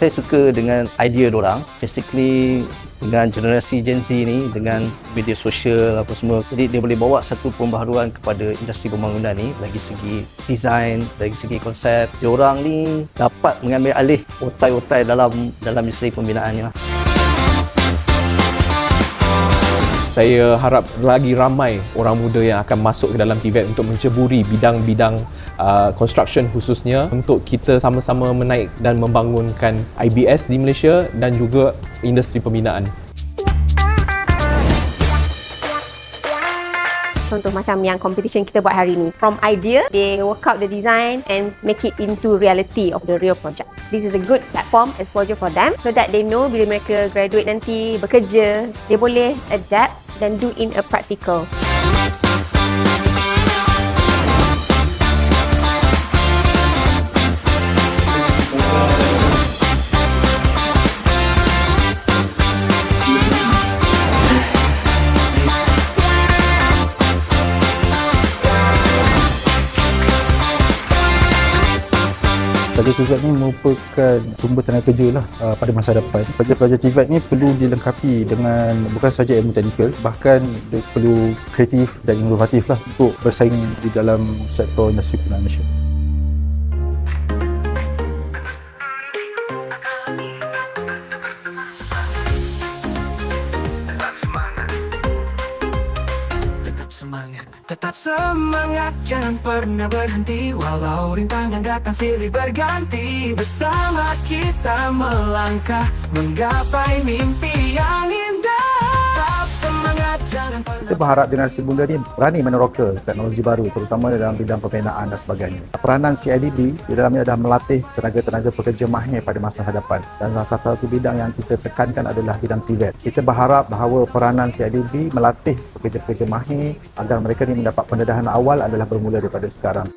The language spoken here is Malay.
Saya suka dengan idea diorang. Basically dengan generasi Gen Z ni, dengan media sosial apa semua, jadi dia boleh bawa satu pembaharuan kepada industri pembangunan ni dari segi design, dari segi konsep. Diorang ni dapat mengambil alih otai-otai dalam industri pembinaan ni lah. Saya harap lagi ramai orang muda yang akan masuk ke dalam TVET untuk menceburi bidang-bidang construction khususnya, untuk kita sama-sama menaik dan membangunkan IBS di Malaysia dan juga industri pembinaan. Contoh macam yang competition kita buat hari ni. From idea, they work out the design and make it into reality of the real project. This is a good platform, exposure for them, so that they know bila mereka graduate nanti, bekerja, dia boleh adapt dan do in a practical. Pelajar TVET ni merupakan sumber tenaga kerja lah pada masa depan. Pelajar-pelajar TVET ni perlu dilengkapi dengan bukan saja ilmu teknikal, bahkan dia perlu kreatif dan inovatif lah untuk bersaing di dalam sektor industri pembinaan Malaysia. Tetap semangat, jangan pernah berhenti. Walau rintangan datang silih berganti, bersama kita melangkah menggapai mimpi yang indah. Tetap semangat, jangan pernah. Kita berharap generasi muda ni berani meneroka teknologi baru, terutama dalam bidang pembinaan dan sebagainya. Peranan CIDB di dalamnya adalah melatih tenaga-tenaga pekerja mahir pada masa hadapan, dan salah satu bidang yang kita tekankan adalah bidang TVET. Kita berharap bahawa peranan CIDB melatih pekerja-pekerja mahir agar mereka ni mendapat pendedahan awal adalah bermula daripada sekarang.